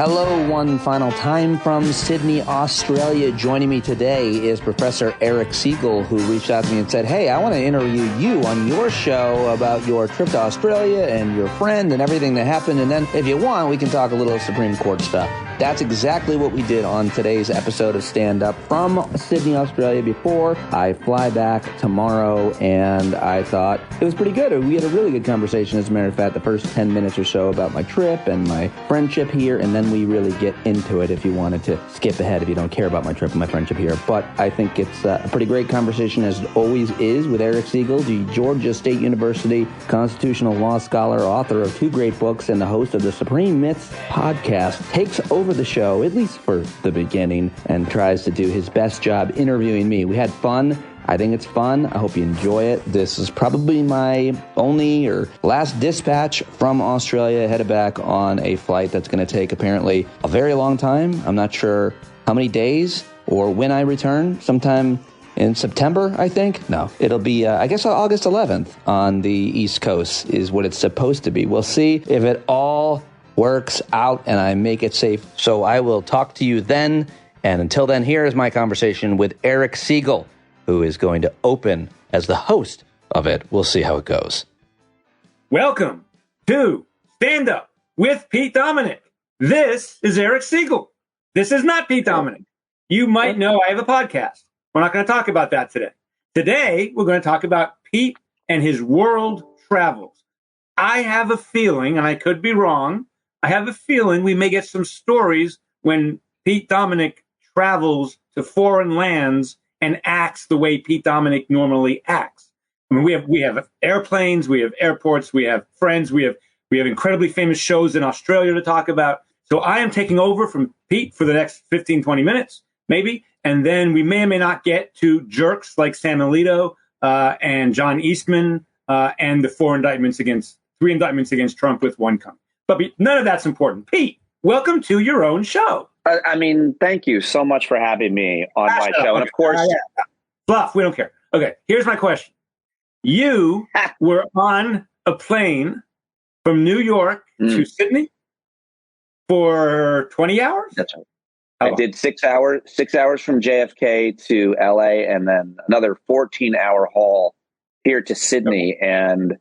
Hello, one final time from Sydney, Australia. Joining me today is Professor Eric Segall, who reached out to me and said, hey, I want to interview you on your show about your trip to Australia and your friend and everything that happened. And then if you want, we can talk a little Supreme Court stuff. That's exactly what we did on today's episode of Stand Up from Sydney, Australia. Before I fly back tomorrow, and I thought it was pretty good. We had a really good conversation, as a matter of fact, the first 10 minutes or so about my trip and my friendship here, and then we really get into it if you wanted to skip ahead if you don't care about my trip and my friendship here. But I think it's a pretty great conversation, as it always is, with Eric Segall, the Georgia State University constitutional law scholar, author of 2 great books, and the host of the Supreme Myths podcast, takes over the show, at least for the beginning, and tries to do his best job interviewing me. We had fun. I think it's fun. I hope you enjoy it. This is probably my only or last dispatch from Australia, headed back on a flight that's going to take apparently a very long time. I'm not sure how many days or when I return, sometime in September, I think. No, it'll be, I guess, August 11th on the East Coast is what it's supposed to be. We'll see if it all works out and I make it safe. So I will talk to you then. And until then, here is my conversation with Eric Segall, who is going to open as the host of it. We'll see how it goes. Welcome to Stand Up with Pete Dominick. This is Eric Segall. This is not Pete Dominick. You might know I have a podcast. We're not going to talk about that today. Today, we're going to talk about Pete and his world travels. I have a feeling, and I could be wrong, I have a feeling we may get some stories when Pete Dominick travels to foreign lands and acts the way Pete Dominick normally acts. I mean, we have airplanes, we have airports, we have friends, we have incredibly famous shows in Australia to talk about. So I am taking over from Pete for the next 15, 20 minutes, maybe. And then we may or may not get to jerks like Sam Alito and John Eastman and the 3 indictments against Trump with one count. But none of that's important. Pete, welcome to your own show. I mean, thank you so much for having me on my show. Okay. And of course, bluff, we don't care. Okay, here's my question. You were on a plane from New York to Sydney for 20 hours? That's right. I did 6 hours from JFK to LA, and then another 14-hour haul here to Sydney. And it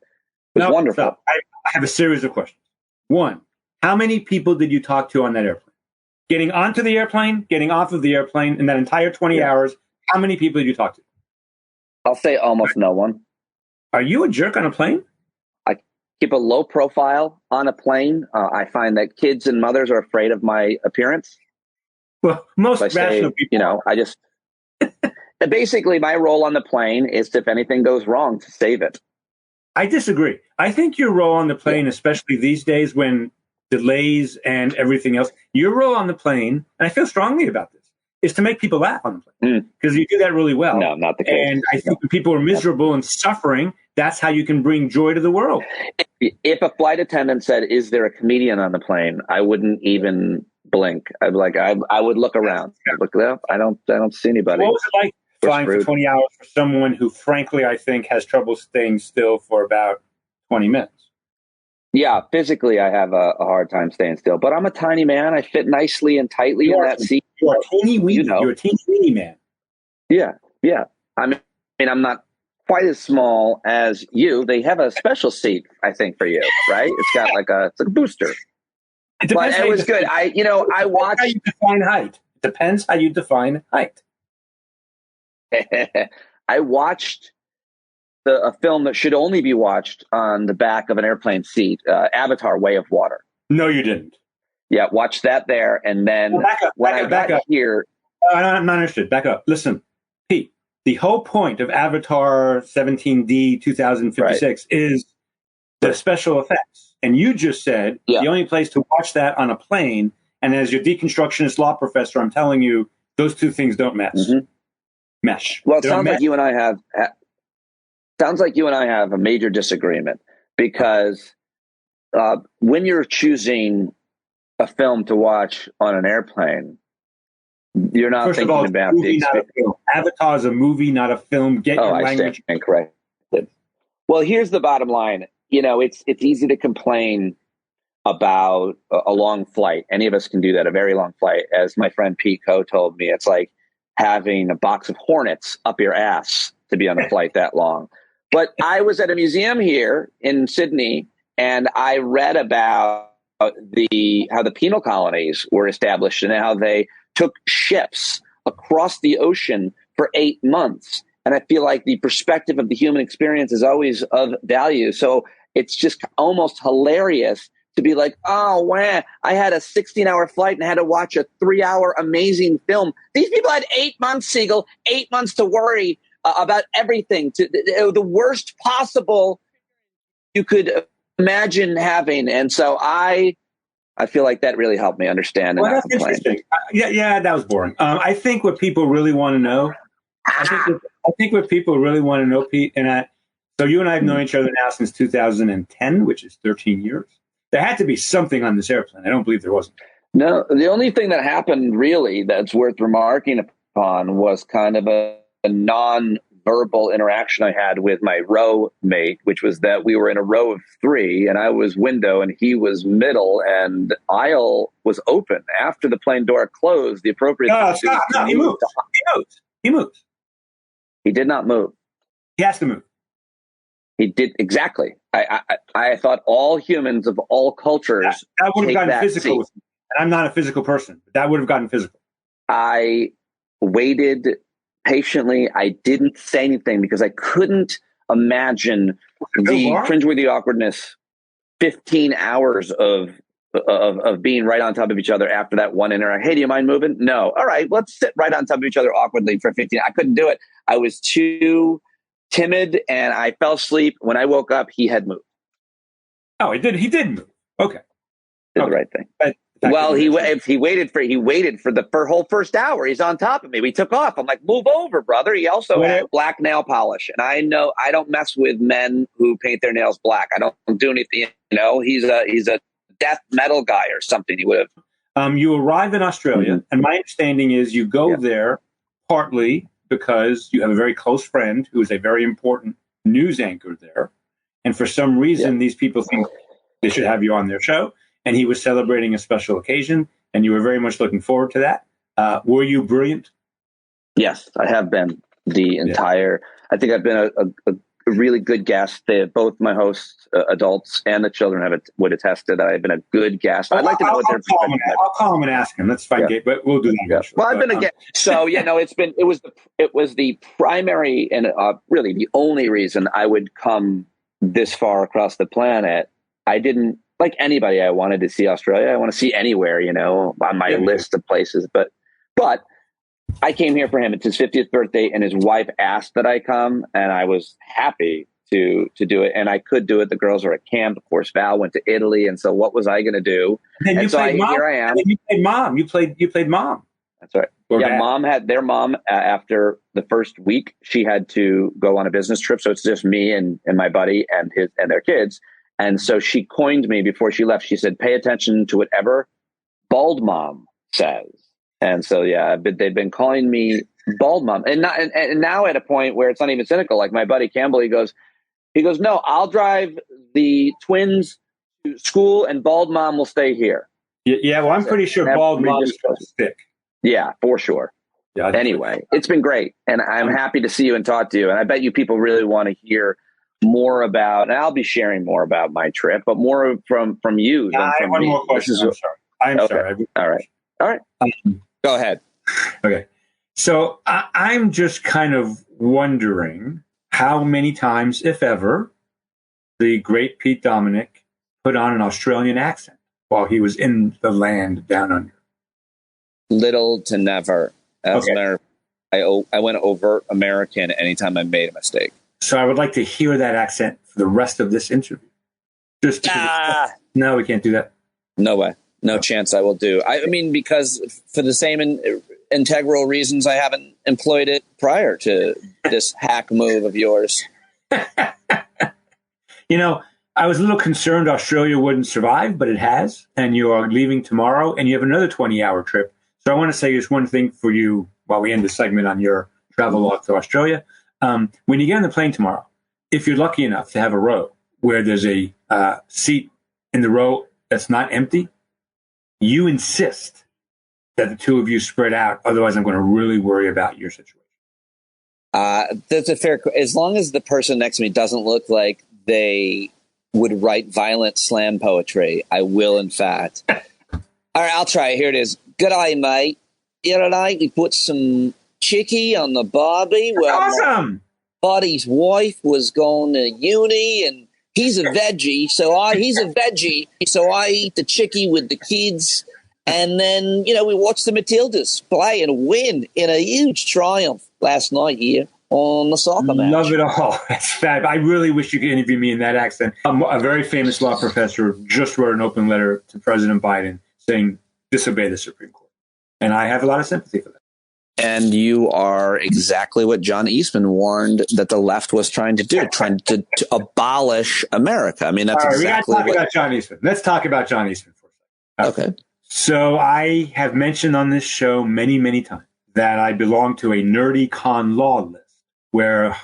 was wonderful. So I have a series of questions. One, how many people did you talk to on that airplane? Getting onto the airplane, getting off of the airplane, in that entire 20 hours, how many people did you talk to? I'll say almost no one. Are you a jerk on a plane? I keep a low profile on a plane. I find that kids and mothers are afraid of my appearance. Well, most rational people. I just basically my role on the plane is, if anything goes wrong, to save it. I disagree. I think your role on the plane, especially these days when delays and everything else, your role on the plane, and I feel strongly about this, is to make people laugh on the plane, because you do that really well. No, not the case. And I think when people are miserable and suffering, that's how you can bring joy to the world. If a flight attendant said, "Is there a comedian on the plane?" I wouldn't even blink. I'd be like, I would look around. I'd look up. I don't see anybody. What was it like flying for 20 hours for someone who, frankly, I think has trouble staying still for about 20 minutes? Yeah, physically, I have a hard time staying still, but I'm a tiny man. I fit nicely and tightly in that seat. You're a teeny weeny. You're a teeny weeny man. Yeah. I mean, I'm not quite as small as you. They have a special seat, I think, for you, right? It's got it's like a booster. But it was good. I watched. How you define height? It depends how you define height. I watched a film that should only be watched on the back of an airplane seat, Avatar: Way of Water. No, you didn't. Yeah, watch that there, and then when I got here, I'm not interested. Back up. Listen, Pete. The whole point of Avatar 17D 2056 is the special effects, and you just said the only place to watch that on a plane. And as your deconstructionist law professor, I'm telling you, those two things don't mesh. Well, it sounds like you and I have. Sounds like you and I have a major disagreement, because when you're choosing a film to watch on an airplane, you're not First thinking of all, about movie, the experience. Avatar is a movie, not a film. Get your language. I stand corrected. Well, here's the bottom line. It's easy to complain about a long flight. Any of us can do that, a very long flight. As my friend Pete Coe told me, it's like having a box of Hornets up your ass to be on a flight that long. But I was at a museum here in Sydney, and I read about how the penal colonies were established and how they took ships across the ocean for 8 months. And I feel like the perspective of the human experience is always of value. So it's just almost hilarious to be like, oh, wow, I had a 16-hour flight and had to watch a 3-hour amazing film. These people had 8 months, Segall, 8 months to worry about everything, to the worst possible you could imagine having. And so I feel like that really helped me understand. Well, that's interesting. Yeah, that was boring. I think what people really want to know, I think what people really want to know, Pete, so you and I have known each other now since 2010, which is 13 years. There had to be something on this airplane. I don't believe there wasn't. No, the only thing that happened really that's worth remarking upon was kind of a non-verbal interaction I had with my row mate, which was that we were in a row of 3 and I was window and he was middle and aisle was open. After the plane door closed, the appropriate thing to do. He moves. He moves. He did not move. He has to move. He did exactly. I thought all humans of all cultures that would have gotten physical seat. with me. And I'm not a physical person, but that would have gotten physical. I waited patiently. I didn't say anything because I couldn't imagine the cringeworthy awkwardness. 15 hours of being right on top of each other after that one interaction. Hey, do you mind moving? No. All right, let's sit right on top of each other awkwardly for 15. I couldn't do it. I was too timid and I fell asleep. When I woke up, he had moved. Oh, he did. He did move. Okay. Did the right thing. Well, he waited for the whole first hour. He's on top of me. We took off. I'm like, move over, brother. He also had black nail polish, and I know I don't mess with men who paint their nails black. I don't do anything. You know, he's a death metal guy or something. He would have. You arrive in Australia, and my understanding is you go there partly because you have a very close friend who is a very important news anchor there, and for some reason, these people think they should have you on their show. And he was celebrating a special occasion, and you were very much looking forward to that. Were you brilliant? Yes, I have been the entire. I think I've been a really good guest. Both my hosts, adults and the children, would attest to that. I've been a good guest. I'd like to know what their perspective is. I'll call him and ask him. Let's find Gabe, but we'll do that. Yeah. Well, I've been a guest. So it was the primary and really the only reason I would come this far across the planet. I didn't. Like anybody, I wanted to see Australia. I want to see anywhere, on my list of places. But I came here for him. It's his 50th birthday, and his wife asked that I come, and I was happy to do it. And I could do it. The girls are at camp. Of course, Val went to Italy, and so what was I going to do? And so here I am. You played mom. You played mom. That's right. Their mom after the first week, she had to go on a business trip. So it's just me and my buddy and their kids. And so she coined me before she left. She said, pay attention to whatever bald mom says. And so, they've been calling me bald mom. And now at a point where it's not even cynical. Like my buddy Campbell, he goes, no, I'll drive the twins to school and bald mom will stay here. Yeah, well, I'm pretty sure bald mom is sick. Yeah, for sure. Yeah, anyway, it's been great. And I'm happy to see you and talk to you. And I bet you people really want to hear more about, and I'll be sharing more about my trip, but more from you than from me. More question. I'm sorry. All right. Go ahead. Okay. So I'm just kind of wondering how many times, if ever, the great Pete Dominic put on an Australian accent while he was in the land down under. Little to never. I went overt American anytime I made a mistake. So I would like to hear that accent for the rest of this interview. No, we can't do that. No way. No chance I will do. I mean, because for the same integral reasons, I haven't employed it prior to this hack move of yours. I was a little concerned Australia wouldn't survive, but it has. And you are leaving tomorrow, and you have another 20-hour trip. So I want to say just one thing for you while we end the segment on your travel log to Australia. When you get on the plane tomorrow, if you're lucky enough to have a row where there's a seat in the row that's not empty, you insist that the two of you spread out. Otherwise, I'm going to really worry about your situation. That's a fair. As long as the person next to me doesn't look like they would write violent slam poetry, I will, in fact. All right, I'll try it. Here it is. Good day, mate. The other night we put some chickie on the barbie. Well, Awesome. my buddy's wife was going to uni, and he's a veggie, so I eat the chickie with the kids. And then, we watched the Matildas play and win in a huge triumph last night here on the soccer match. Love it all. That's fab. I really wish you could interview me in that accent. A very famous law professor just wrote an open letter to President Biden saying, disobey the Supreme Court. And I have a lot of sympathy for that. And you are exactly what John Eastman warned that the left was trying to do, trying to abolish America. I mean, that's exactly what... Let's talk about John Eastman. Let's talk about John Eastman for a second. Okay. So I have mentioned on this show many, many times that I belong to a nerdy con law list where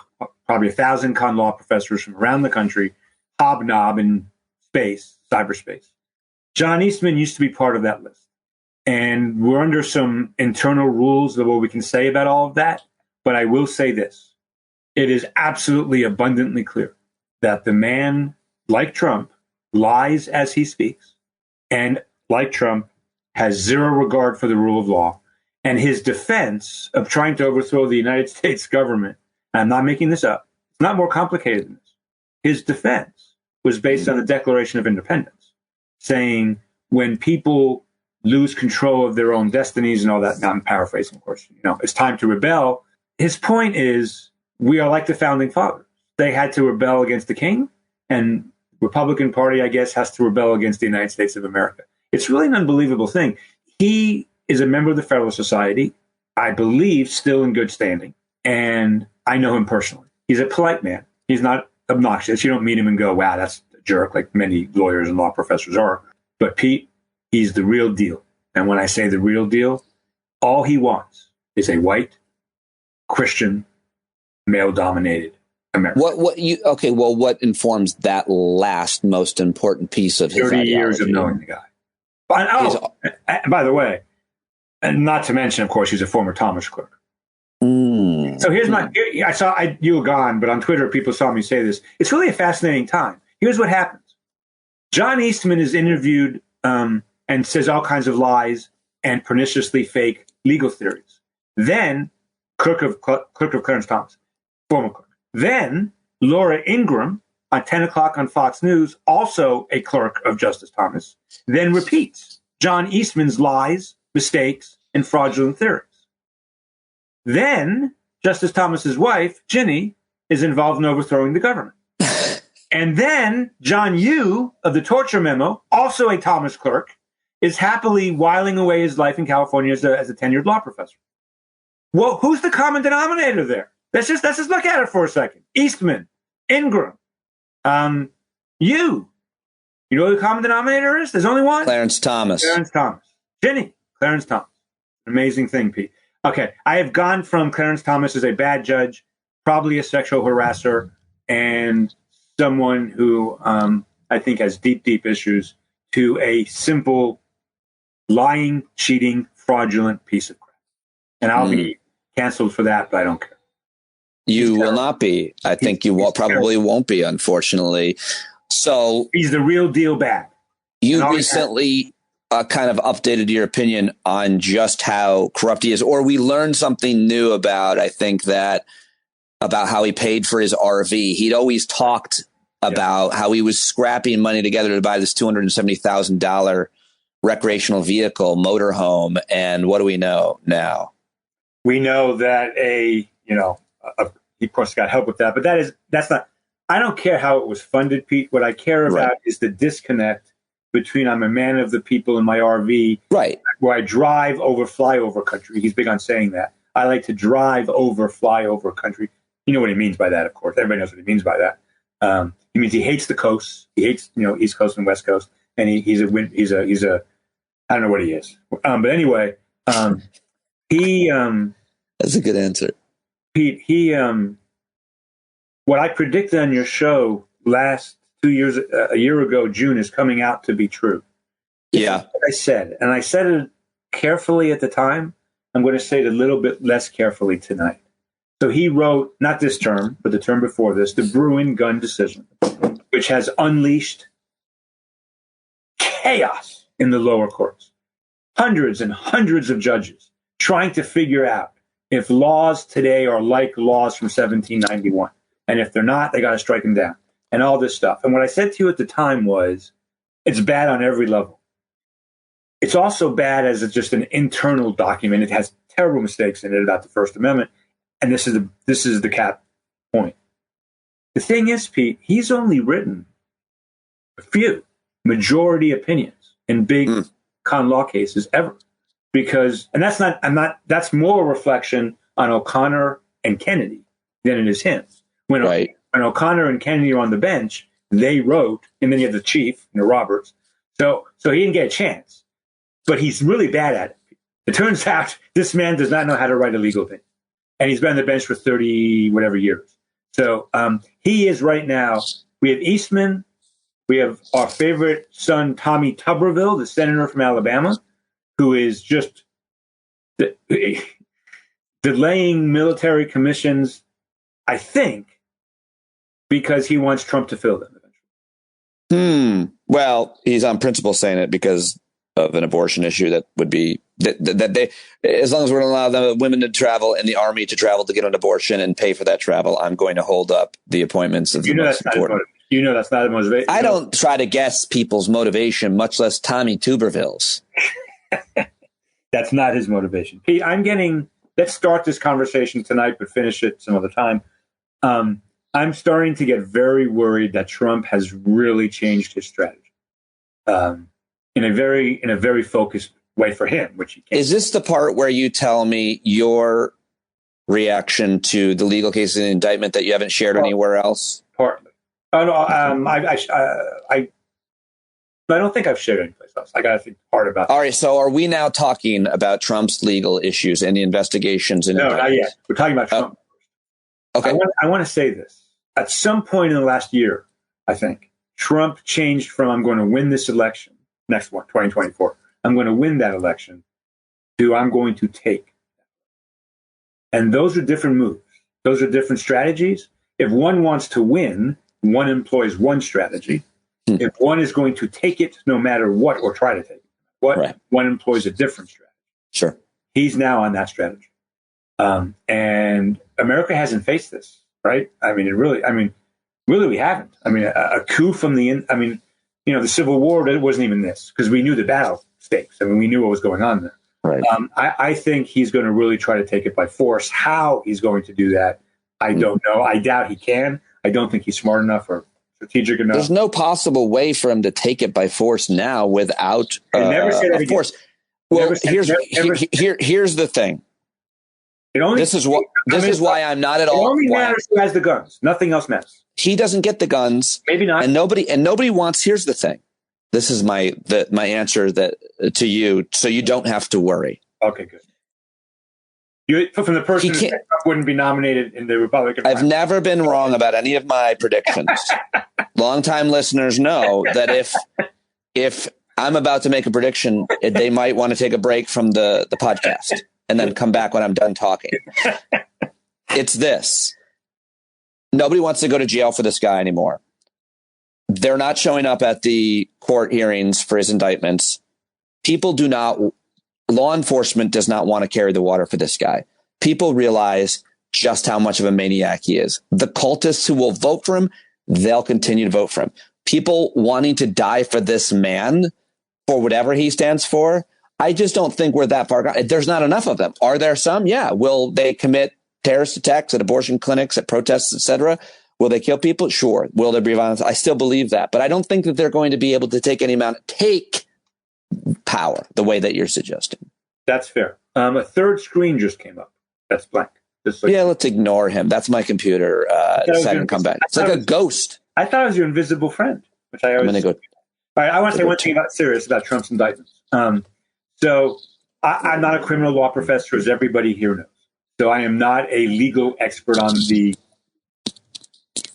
probably 1,000 con law professors from around the country hobnob in space, cyberspace. John Eastman used to be part of that list. And we're under some internal rules of what we can say about all of that. But I will say this. It is absolutely abundantly clear that the man, like Trump, lies as he speaks. And like Trump, has zero regard for the rule of law, and his defense of trying to overthrow the United States government, and I'm not making this up, it's not more complicated than this. His defense was based on the Declaration of Independence, saying when people lose control of their own destinies and all that, now I'm paraphrasing, of course, it's time to rebel. His point is, we are like the founding fathers. They had to rebel against the king, and Republican Party, I guess, has to rebel against the United States of America. It's really an unbelievable thing. He is a member of the Federalist Society, I believe still in good standing, and I know him personally. He's a polite man. He's not obnoxious. You don't meet him and go, wow, that's a jerk, like many lawyers and law professors are. But Pete, he's the real deal. And when I say the real deal, all he wants is a white, Christian, male-dominated America. What informs that last most important piece of his 30 ideology? years of knowing the guy. By the way, and not to mention, of course, he's a former Thomas clerk. So here's you were gone, but on Twitter, people saw me say this. It's really a fascinating time. Here's what happens. John Eastman is interviewed and says all kinds of lies and perniciously fake legal theories. Then, clerk of Clarence Thomas, former clerk. Then, Laura Ingraham, at 10 o'clock on Fox News, also a clerk of Justice Thomas, then repeats John Eastman's lies, mistakes, and fraudulent theories. Then Justice Thomas's wife, Ginny, is involved in overthrowing the government. And then John Yoo of the torture memo, also a Thomas clerk, is happily whiling away his life in California as a tenured law professor. Well, who's the common denominator there? Let's just look at it for a second. Eastman, Ingraham, you know who the common denominator is? There's only one. Clarence Thomas. Ginny, Clarence Thomas. Amazing thing, Pete. Okay, I have gone from Clarence Thomas as a bad judge, probably a sexual harasser, and someone who I think has deep, deep issues, to a simple, lying, cheating, fraudulent piece of crap. And I'll be canceled for that, but I don't care. You will not be. I think you probably won't be, unfortunately. So he's the real deal bad. You recently kind of updated your opinion on just how corrupt he is, or we learned something new about how he paid for his RV. He'd always talked about how he was scrapping money together to buy this $270,000 recreational vehicle, motorhome. And what do we know now? We know that he of course got help with that, but that's not, I don't care how it was funded, Pete. What I care about is the disconnect between I'm a man of the people in my RV, where I drive over flyover country. He's big on saying that. I like to drive over flyover country. You know what he means by that, of course. Everybody knows what he means by that. He means he hates the coast. He hates, East Coast and West Coast, and he's a I don't know what he is. But anyway, he that's a good answer, Pete. What I predicted on your show last 2 years, a year ago, June, is coming out to be true. Yeah. What I said, and I said it carefully at the time. I'm going to say it a little bit less carefully tonight. So he wrote, not this term, but the term before this, the Bruin gun decision, which has unleashed chaos in the lower courts. Hundreds and hundreds of judges trying to figure out if laws today are like laws from 1791. And if they're not, they got to strike them down and all this stuff. And what I said to you at the time was, it's bad on every level. It's also bad as it's just an internal document. It has terrible mistakes in it about the First Amendment. And this is the cap point. The thing is, Pete, he's only written a few majority opinions in big con law cases ever. Because, and that's more a reflection on O'Connor and Kennedy than it is him. When O'Connor and Kennedy are on the bench, they wrote, and then you have the chief, Roberts. So he didn't get a chance. But he's really bad at it. It turns out this man does not know how to write a legal opinion. And he's been on the bench for 30 whatever years. So he is right now, we have Eastman, we have our favorite son, Tommy Tuberville, the senator from Alabama, who is just delaying military commissions, I think, because he wants Trump to fill them eventually. Well, he's on principle saying it because of an abortion issue that would be that they, as long as we're going to allow the women to travel and the army to travel to get an abortion and pay for that travel, I'm going to hold up the appointments of the most important. That's not a motivation. I don't try to guess people's motivation, much less Tommy Tuberville's. That's not his motivation. Pete, let's start this conversation tonight, but finish it some other time. I'm starting to get very worried that Trump has really changed his strategy in a very focused way for him, which he can't. Is this the part where you tell me your reaction to the legal case and indictment that you haven't shared anywhere else? Partly. Oh, no, I don't think I've shared anyplace else. I got to think hard about that. All right, so are we now talking about Trump's legal issues and the investigations? No, not yet. We're talking about Trump. Okay. I want to say this. At some point in the last year, I think, Trump changed from I'm going to win this election, next one, 2024, I'm going to win that election, to I'm going to take. And those are different moves. Those are different strategies. If one wants to win, one employs one strategy. If one is going to take it no matter what, or try to take it, one employs a different strategy. Sure. He's now on that strategy. And America hasn't faced this, right? Really, we haven't. A coup from the Civil War, it wasn't even this, because we knew the battle stakes. We knew what was going on there. Right. I think he's going to really try to take it by force. How he's going to do that, I don't know. I doubt he can. I don't think he's smart enough or strategic enough. There's no possible way for him to take it by force now without force. Well, here's the thing. This is why I'm not at all. It only matters who has the guns. Nothing else matters. He doesn't get the guns. Maybe not. And nobody wants. Here's the thing. This is my answer to you, so you don't have to worry. Okay, good. From the person who wouldn't be nominated in the Republican I've never been wrong about any of my predictions. Longtime listeners know that if I'm about to make a prediction, they might want to take a break from the podcast and then come back when I'm done talking. It's this. Nobody wants to go to jail for this guy anymore. They're not showing up at the court hearings for his indictments. Law enforcement does not want to carry the water for this guy. People realize just how much of a maniac he is. The cultists who will vote for him, they'll continue to vote for him. People wanting to die for this man, for whatever he stands for, I just don't think we're that far gone. There's not enough of them. Are there some? Yeah. Will they commit terrorist attacks at abortion clinics, at protests, etc.? Will they kill people? Sure. Will there be violence? I still believe that. But I don't think that they're going to be able to take power the way that you're suggesting. That's fair. A third screen just came up. That's blank. Let's ignore him. That's my computer. Second come back. It's like a ghost. I thought it was your invisible friend, which I always. I'm going to go. All right. I want to say one thing about Trump's indictments. So I'm not a criminal law professor, as everybody here knows. So I am not a legal expert on the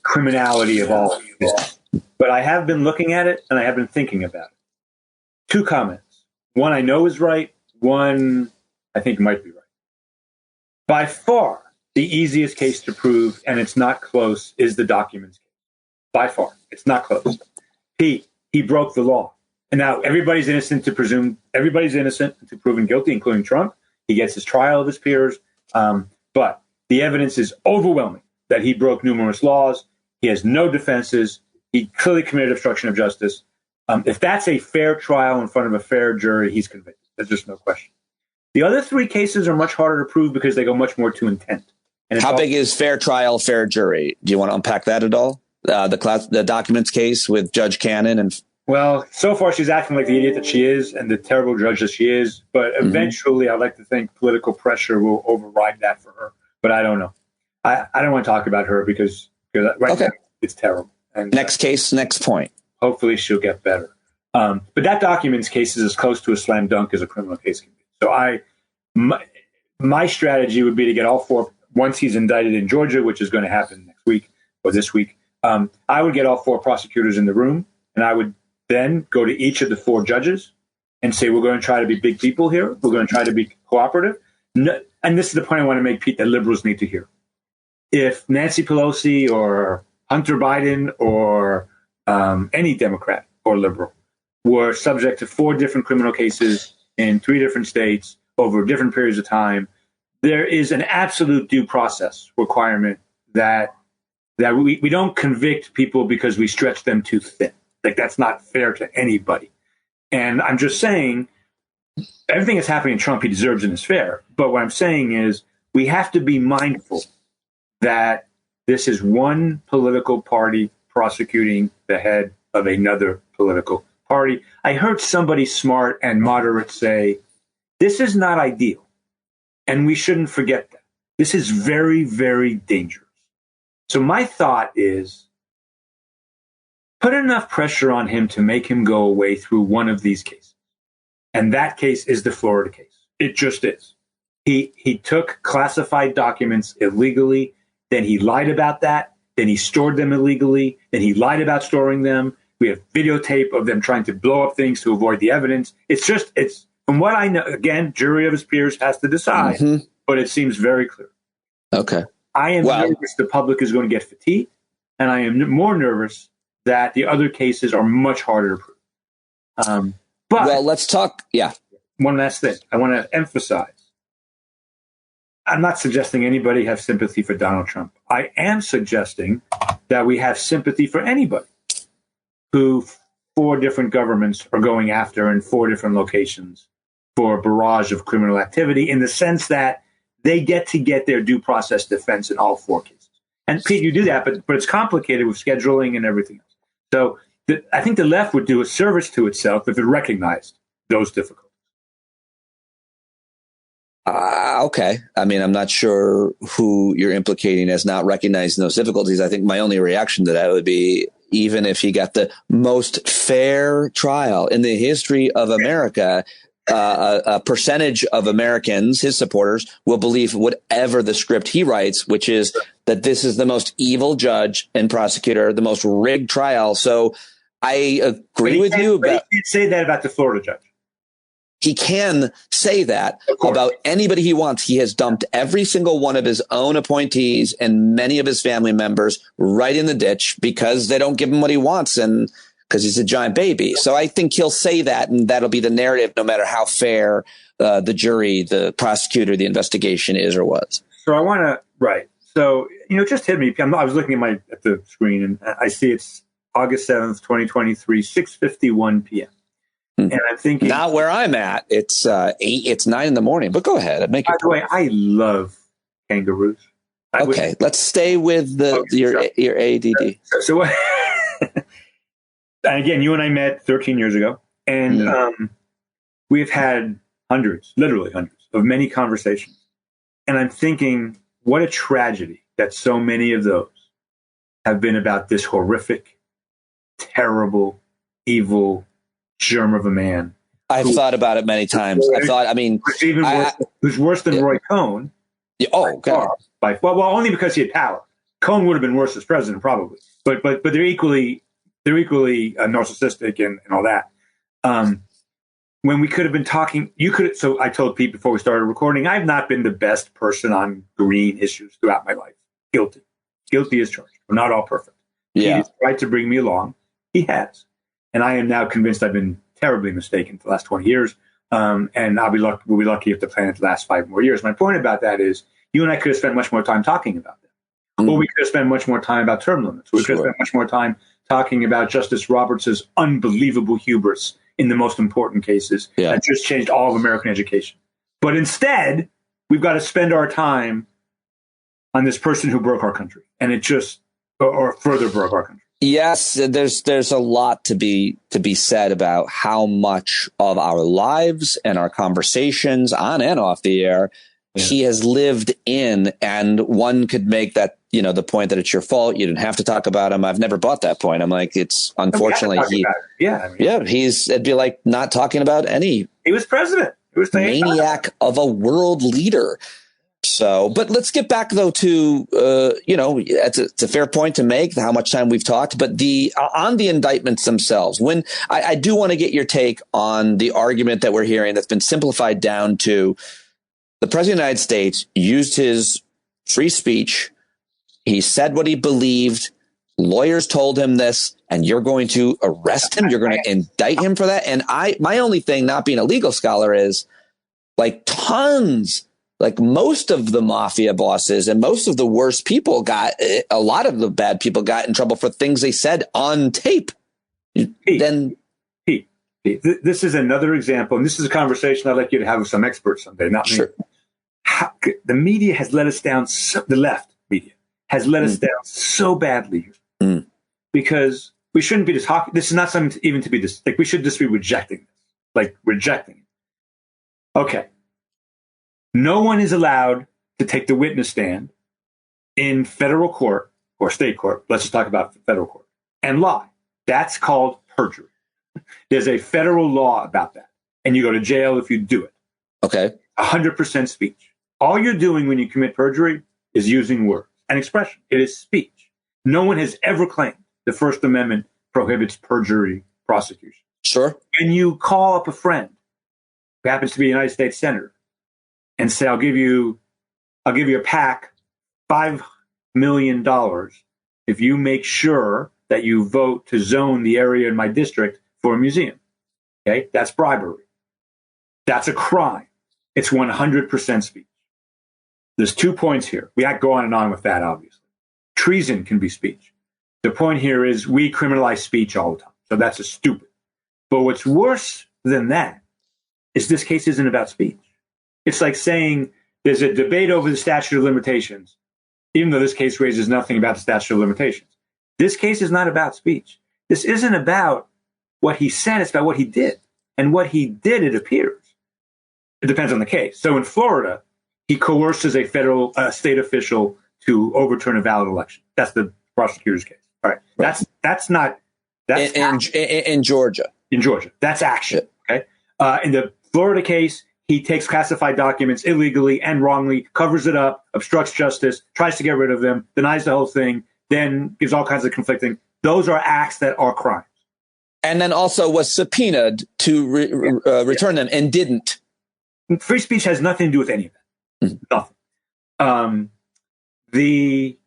criminality of all of this. But I have been looking at it, and I have been thinking about it. two comments. One I know is right. One I think might be right. By far, the easiest case to prove, and it's not close, is the documents case. By far, it's not close. He broke the law. And now everybody's innocent until proven guilty, including Trump. He gets his trial of his peers. But the evidence is overwhelming that he broke numerous laws. He has no defenses. He clearly committed obstruction of justice. If that's a fair trial in front of a fair jury, he's convicted. There's just no question. The other three cases are much harder to prove because they go much more to intent. And how big is fair trial, fair jury? Do you want to unpack that at all? The documents case with Judge Cannon and. Well, so far she's acting like the idiot that she is and the terrible judge that she is. But eventually, I'd like to think political pressure will override that for her. But I don't know. I don't want to talk about her because right now it's terrible. And next case, next point. Hopefully she'll get better. But that documents case is as close to a slam dunk as a criminal case can be. So my strategy would be to get all four, once he's indicted in Georgia, which is going to happen next week or this week, I would get all four prosecutors in the room, and I would then go to each of the four judges and say, we're going to try to be big people here. We're going to try to be cooperative. No, and this is the point I want to make, Pete, that liberals need to hear. If Nancy Pelosi or Hunter Biden or any Democrat or liberal were subject to four different criminal cases in three different states over different periods of time, there is an absolute due process requirement that we don't convict people because we stretch them too thin. Like, that's not fair to anybody. And I'm just saying, everything that's happening in Trump, he deserves and is fair. But what I'm saying is we have to be mindful that this is one political party prosecuting the head of another political party. I heard somebody smart and moderate say, this is not ideal. And we shouldn't forget that. This is very, very dangerous. So my thought is, put enough pressure on him to make him go away through one of these cases. And that case is the Florida case. It just is. He took classified documents illegally. Then he lied about that. Then he stored them illegally. Then he lied about storing them. We have videotape of them trying to blow up things to avoid the evidence. It's from what I know, again, jury of his peers has to decide, but it seems very clear. Okay. I am nervous the public is going to get fatigued, and I am more nervous that the other cases are much harder to prove. But let's talk. Yeah. One last thing I want to emphasize. I'm not suggesting anybody have sympathy for Donald Trump. I am suggesting that we have sympathy for anybody who four different governments are going after in four different locations for a barrage of criminal activity, in the sense that they get to get their due process defense in all four cases. And Pete, you do that, but it's complicated with scheduling and everything else. So I think the left would do a service to itself if it recognized those difficulties. Okay. I mean, I'm not sure who you're implicating as not recognizing those difficulties. I think my only reaction to that would be, even if he got the most fair trial in the history of America, a percentage of Americans, his supporters, will believe whatever the script he writes, which is that this is the most evil judge and prosecutor, the most rigged trial. So I agree with you. But he can't say that about the Florida judge. He can say that about anybody he wants. He has dumped every single one of his own appointees and many of his family members right in the ditch because they don't give him what he wants and because he's a giant baby. So I think he'll say that, and that'll be the narrative no matter how fair the jury, the prosecutor, the investigation is or was. So I want to, right. So, it just hit me. I was looking at the screen, and I see it's August 7th, 2023, 6:51 p.m. And I'm thinking, not where I'm at. It's 9 in the morning. But go ahead. By the way, I love kangaroos. Okay, let's stay with your ADD. So and again, you and I met 13 years ago, and we've had literally hundreds of many conversations. And I'm thinking, what a tragedy that so many of those have been about this horrific, terrible, evil germ of a man. I've thought about it many times. Who's worse than Roy Cohn. Oh, God. Well, only because he had power. Cohn would have been worse as president, probably. But they're equally narcissistic and all that. when we could have been talking, so I told Pete before we started recording, I've not been the best person on green issues throughout my life. Guilty as charged. We're not all perfect. Yeah. He's tried to bring me along. He has. And I am now convinced I've been terribly mistaken for the last 20 years. And we'll be lucky if the planet lasts 5 more years. My point about that is you and I could have spent much more time talking about that. Or we could have spent much more time about term limits. We could have spent much more time talking about Justice Roberts' unbelievable hubris in the most important cases that just changed all of American education. But instead, we've got to spend our time on this person who broke our country. And it just, or further broke our country. Yes, there's a lot to be said about how much of our lives and our conversations on and off the air he has lived in. And one could make that, the point that it's your fault. You didn't have to talk about him. I've never bought that point. I'm like, it's unfortunately it'd be like not talking about he was president. He was the maniac of a world leader. So, but let's get back though to, it's a fair point to make how much time we've talked, but on the indictments themselves, when I do want to get your take on the argument that we're hearing that's been simplified down to the president of the United States used his free speech. He said what he believed. Lawyers told him this, and you're going to arrest him. You're going to indict him for that. And my only thing, not being a legal scholar, is like most of the mafia bosses and most of the worst people a lot of the bad people got in trouble for things they said on tape. Pete, this is another example, and this is a conversation I'd like you to have with some experts someday, not me. The media has let us down, the left media has let us down so badly here because we shouldn't be just talking. This is not something even to be this, like we should just be rejecting it. Okay. No one is allowed to take the witness stand in federal court or state court. Let's just talk about federal court and lie. That's called perjury. There's a federal law about that. And you go to jail if you do it. Okay. 100% speech. All you're doing when you commit perjury is using words and expression. It is speech. No one has ever claimed the First Amendment prohibits perjury prosecution. Sure. And you call up a friend who happens to be a United States senator and say, I'll give you a pack, $5 million if you make sure that you vote to zone the area in my district for a museum. Okay, that's bribery. That's a crime. It's 100% speech. There's 2 points here. We have to go on and on with that, obviously. Treason can be speech. The point here is we criminalize speech all the time. So that's a stupid. But what's worse than that is this case isn't about speech. It's like saying there's a debate over the statute of limitations, even though this case raises nothing about the statute of limitations. This case is not about speech. This isn't about what he said. It's about what he did. And what he did, it appears. It depends on the case. So in Florida, he coerces a federal state official to overturn a valid election. That's the prosecutor's case. All right. That's not. That's in Georgia. In Georgia. That's action. Okay. In the Florida case, he takes classified documents illegally and wrongly, covers it up, obstructs justice, tries to get rid of them, denies the whole thing, then gives all kinds of conflicting. Those are acts that are crimes. And then also was subpoenaed to return them and didn't. Free speech has nothing to do with any of that. Nothing. The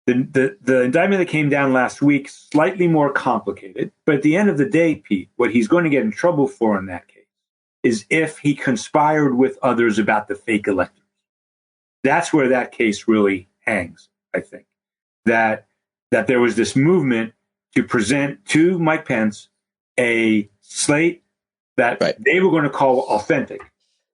indictment that came down last week, slightly more complicated. But at the end of the day, Pete, what he's going to get in trouble for in that case is if he conspired with others about the fake electors. That's where that case really hangs, I think. That there was this movement to present to Mike Pence a slate that they were going to call authentic,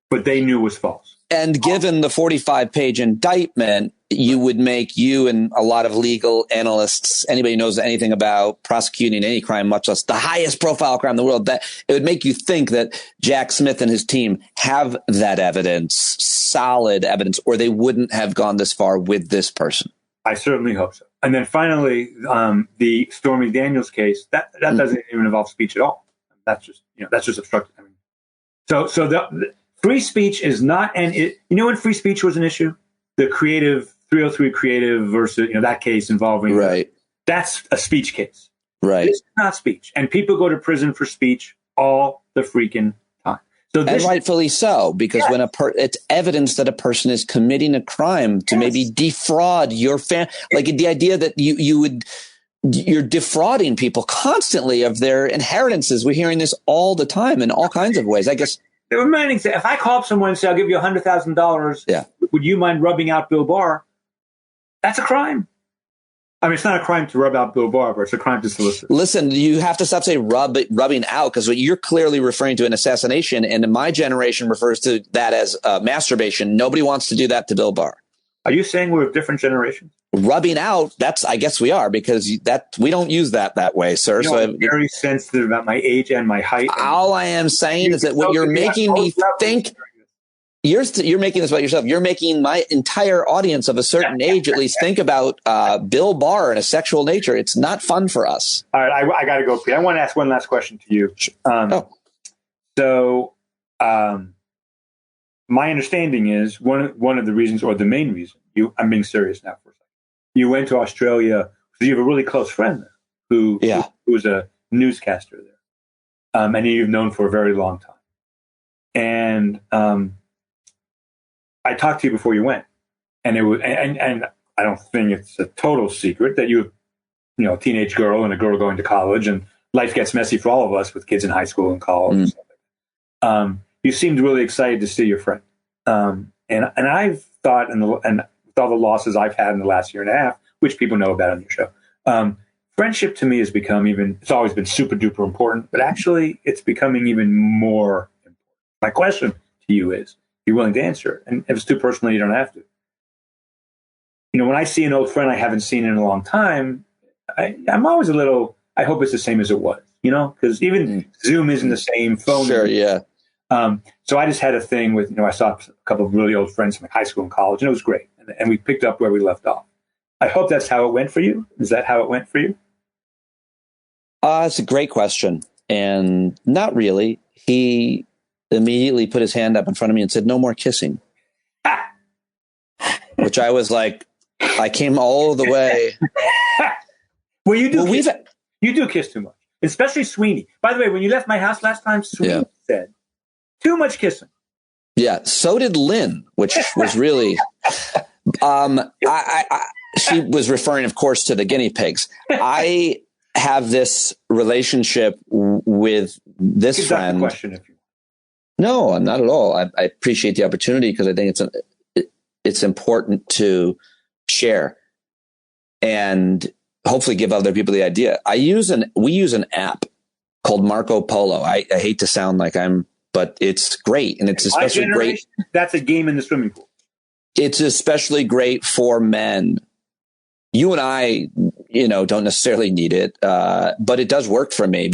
but they knew was false. And given the 45-page indictment, you and a lot of legal analysts, anybody who knows anything about prosecuting any crime, much less the highest profile crime in the world, that it would make you think that Jack Smith and his team have that evidence, solid evidence, or they wouldn't have gone this far with this person. I certainly hope so. And then finally, the Stormy Daniels case, that doesn't even involve speech at all. That's just obstructive. I mean, so the free speech is not, when free speech was an issue? The 303 creative versus, that case involving, that's a speech case. Right. It's not speech. And people go to prison for speech all the freaking time. So and rightfully so, because when it's evidence that a person is committing a crime to maybe defraud your family, like the idea that you're defrauding people constantly of their inheritances. We're hearing this all the time in all kinds of ways. I guess if I call up someone and say, I'll give you $100,000, would you mind rubbing out Bill Barr? That's a crime. I mean, it's not a crime to rub out Bill Barr, but it's a crime to solicit. Listen, you have to stop saying rubbing out, because you're clearly referring to an assassination, and my generation refers to that as masturbation. Nobody wants to do that to Bill Barr. Are you saying we're of different generations? Rubbing out, I guess we are, because we don't use that way, sir. So I'm very sensitive about my age and my height. All I am saying is that what you're making me think. You're making this about yourself. You're making my entire audience of a certain age at least think about Bill Barr and a sexual nature. It's not fun for us. All right, I got to go, Pete. I want to ask one last question to you. So, my understanding is one of the reasons, or the main reason, I'm being serious now for a second. You went to Australia because you have a really close friend there who was a newscaster there, and you've known for a very long time. And I talked to you before you went, and it was, and I don't think it's a total secret that you a teenage girl and a girl going to college, and life gets messy for all of us with kids in high school and college. And stuff like that. You seemed really excited to see your friend, and I've thought, and with all the losses I've had in the last year and a half, which people know about on your show, friendship to me has become it's always been super duper important, but actually it's becoming even more important. My question to you is, you're willing to answer it. And if it's too personal, you don't have to. When I see an old friend I haven't seen in a long time, I'm always a little, I hope it's the same as it was, because even Zoom isn't the same phone. Sure, yeah. So I just had a thing with, I saw a couple of really old friends from high school and college, and it was great. And we picked up where we left off. I hope that's how it went for you. Is that how it went for you? It's a great question. And not really. He immediately put his hand up in front of me and said, "No more kissing." Which I was like, I came all the way. Well, you do kiss too much, especially Sweeney. By the way, when you left my house last time, Sweeney said, "Too much kissing." Yeah, so did Lynn, which was really. She was referring, of course, to the guinea pigs. I have this relationship with this friend. Question, if you. No, I'm not at all. I appreciate the opportunity because I think it's important to share and hopefully give other people the idea. We use an app called Marco Polo. I hate to sound like but it's great, and it's especially great. That's a game in the swimming pool. It's especially great for men. You and I, don't necessarily need it, but it does work for me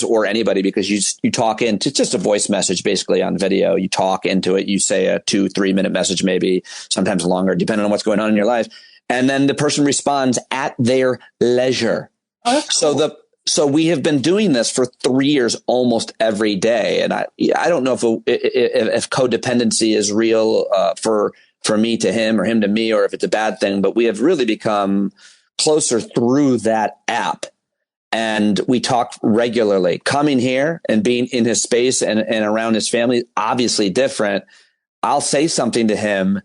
or anybody, because you talk into, it's just a voice message basically on video. You talk into it. You say a 2-3 minute message, maybe sometimes longer, depending on what's going on in your life. And then the person responds at their leisure. Oh, that's cool. So we have been doing this for 3 years, almost every day. And I don't know if codependency is real, for me to him or him to me, or if it's a bad thing, but we have really become closer through that app. And we talk regularly. Coming here and being in his space and around his family, obviously different. I'll say something to him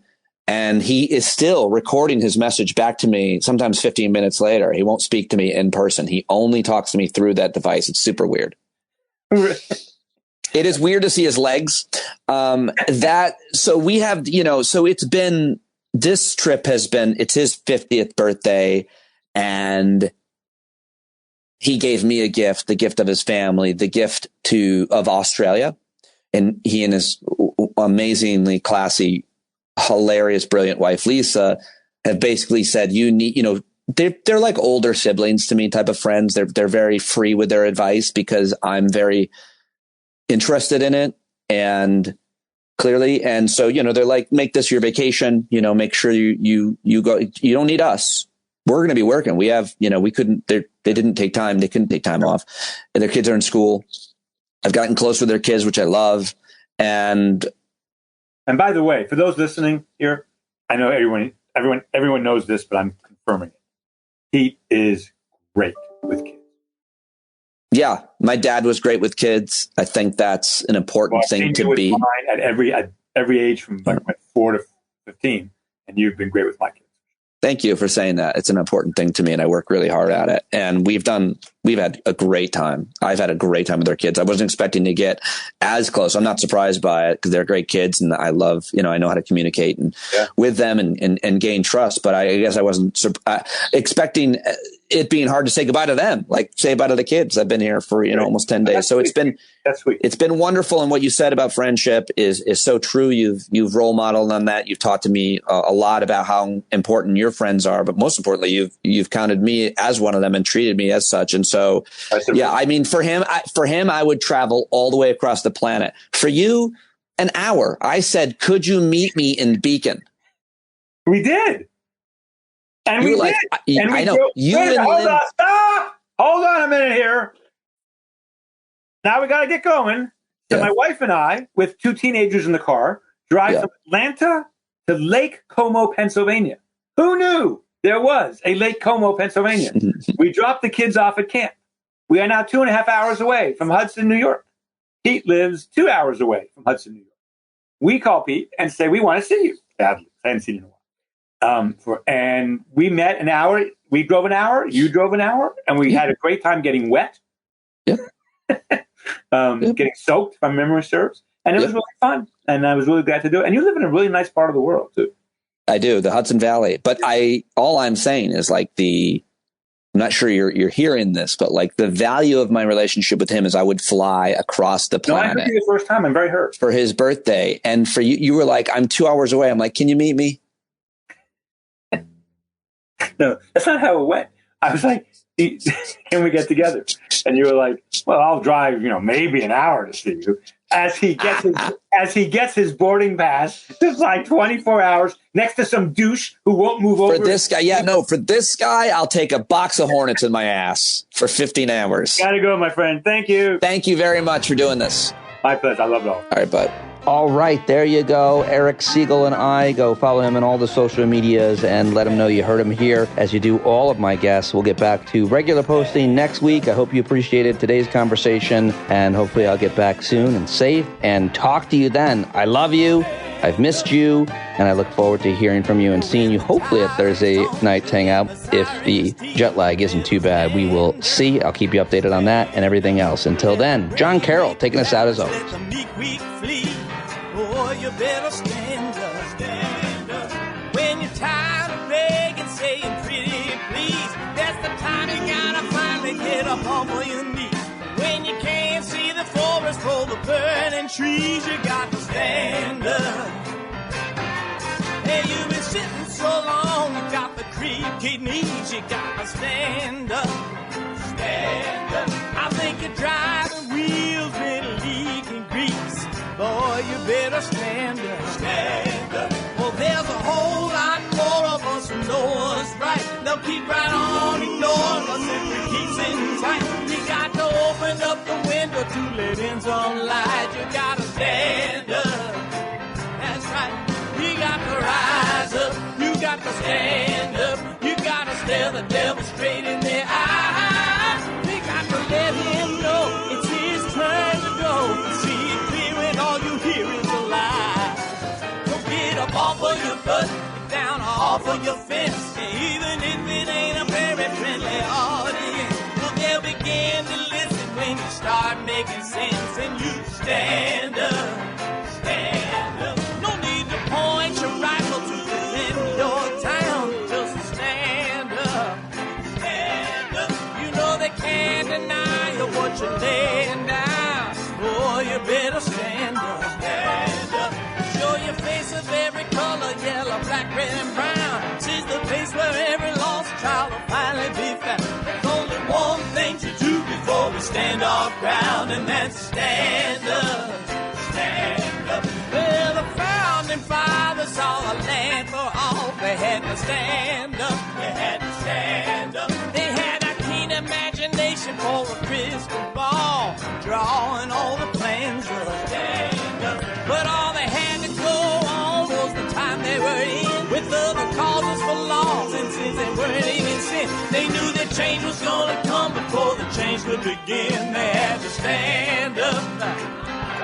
and he is still recording his message back to me, sometimes 15 minutes later. He won't speak to me in person. He only talks to me through that device. It's super weird. It is weird to see his legs. So we have, so this trip it's his 50th birthday, and he gave me a gift, the gift of his family, the gift of Australia. And he and his amazingly classy, hilarious, brilliant wife, Lisa, have basically said, they're like older siblings to me type of friends. They're very free with their advice because I'm very interested in it, and clearly. And so, they're like, make this your vacation, make sure you go, you don't need us. We're going to be working. We have, they couldn't take time off. And their kids are in school. I've gotten close with their kids, which I love. And by the way, for those listening here, I know everyone knows this, but I'm confirming it. He is great with kids. Yeah, my dad was great with kids. I think that's an important thing to be. At every age from like 4 to 15, and you've been great with my kids. Thank you for saying that. It's an important thing to me, and I work really hard at it. And we've had a great time. I've had a great time with our kids. I wasn't expecting to get as close. I'm not surprised by it because they're great kids, and I love, I know how to communicate with them and gain trust. But I guess I wasn't expecting it being hard to say goodbye to them, like say goodbye to the kids. I've been here for almost 10 days, so it's been wonderful. And what you said about friendship is so true. You've role modeled on that. You've taught to me a lot about how important your friends are, but most importantly, you've counted me as one of them and treated me as such. And so, yeah, I mean, for him, I would travel all the way across the planet. For you, an hour. I said, could you meet me in Beacon? We did. And we did. And I know. Hold on a minute here. Now we got to get going. So my wife and I, with 2 teenagers in the car, drive from Atlanta to Lake Como, Pennsylvania. Who knew there was a Lake Como, Pennsylvania? We dropped the kids off at camp. We are now 2.5 hours away from Hudson, New York. Pete lives 2 hours away from Hudson, New York. We call Pete and say, we want to see you. Badly. I hadn't seen you in a while. And we met an hour. We drove an hour. You drove an hour, and we had a great time getting wet. Getting soaked, if my memory serves. And it was really fun. And I was really glad to do it. And you live in a really nice part of the world too. I do, the Hudson Valley. But all I'm saying is like I'm not sure you're hearing this, but like the value of my relationship with him is I would fly across the planet. No, I heard you the first time. I'm very hurt. For his birthday. And for you were like, I'm 2 hours away. I'm like, can you meet me? No, that's not how it went. I was like, can we get together? And you were like, well, I'll drive, maybe an hour to see you. As he gets his boarding pass, it's like 24 hours next to some douche who won't move over. For this guy, for this guy, I'll take a box of Hornets in my ass for 15 hours. Gotta go, my friend. Thank you. Thank you very much for doing this. My pleasure. I love it all. All right, bud. All right, there you go. Eric Segall and I. Go follow him on all the social medias and let him know you heard him here, as you do all of my guests. We'll get back to regular posting next week. I hope you appreciated today's conversation, and hopefully I'll get back soon and safe and talk to you then. I love you. I've missed you, and I look forward to hearing from you and seeing you hopefully at Thursday night's hangout. If the jet lag isn't too bad, we will see. I'll keep you updated on that and everything else. Until then, John Carroll taking us out as always. You better stand up. When you're tired of begging, saying pretty please, that's the time you gotta finally get up off of your knees. When you can't see the forest for the burning trees, you got to stand up. Hey, you've been sitting so long, you got the creaky knees, you got to stand up. Stand up. I think you're driving wheels with leaking grease. Boy, you better stand up. Stand up. Well, there's a whole lot more of us who know what's right. They'll keep right on ignoring us if we keep sitting tight. You got to open up the window to let in some light. You got to stand up. That's right. You got to rise up. You got to stand up. You got to stare the devil straight in the eye. You got to let him know it's his turn to go. All you hear is a lie. Don't get up off of your butt, get down off of your fence. And even if it ain't a very friendly audience, well, they'll begin to listen when you start making sense. And you stand up, stand up. No need to point your rifle to defend your town. Just stand up, stand up. You know they can't deny you what you're laying down. Boy, you better stand up. Stand up. Show your face of every color, yellow, black, red, and brown. This is the place where every lost child will finally be found. There's only one thing to do before we stand our ground, and that's stand up. Stand up. Well, the founding fathers saw a land for all. They had to stand up. They had to stand up. They had a keen imagination for a crystal ball, drawing all the plans of stand up. But all they had to go on was the time they were in, with other causes for laws, and since they weren't even sin, win. They knew that change was gonna come before the change could begin. They had to stand up.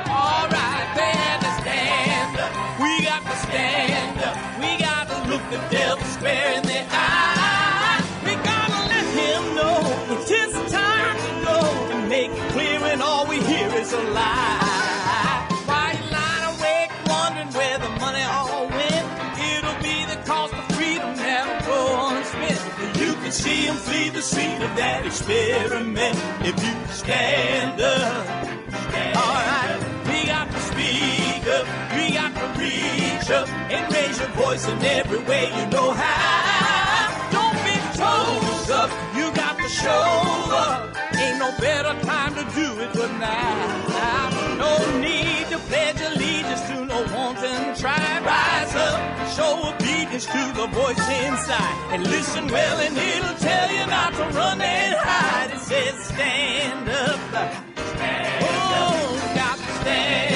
All right, they had to stand up. We got to stand up. We got to look the devil square in the eye. We gotta let him know it's his time to go and make it clear when all we hear is a lie. Why you lying awake wondering where the money all went? It'll be the cost of freedom that'll go unspent. You can see him flee the scene of that experiment if you stand up. All right, we got to speak up. We got to reach up and raise your voice in every way you know how. Don't be toes up. You got to show up. Ain't no better time to do it than now. No need to pledge allegiance to no wanton tribe. Rise up, show obedience to the voice inside, and listen well, and it'll tell you not to run and hide. It says stand up. Oh, got to stand.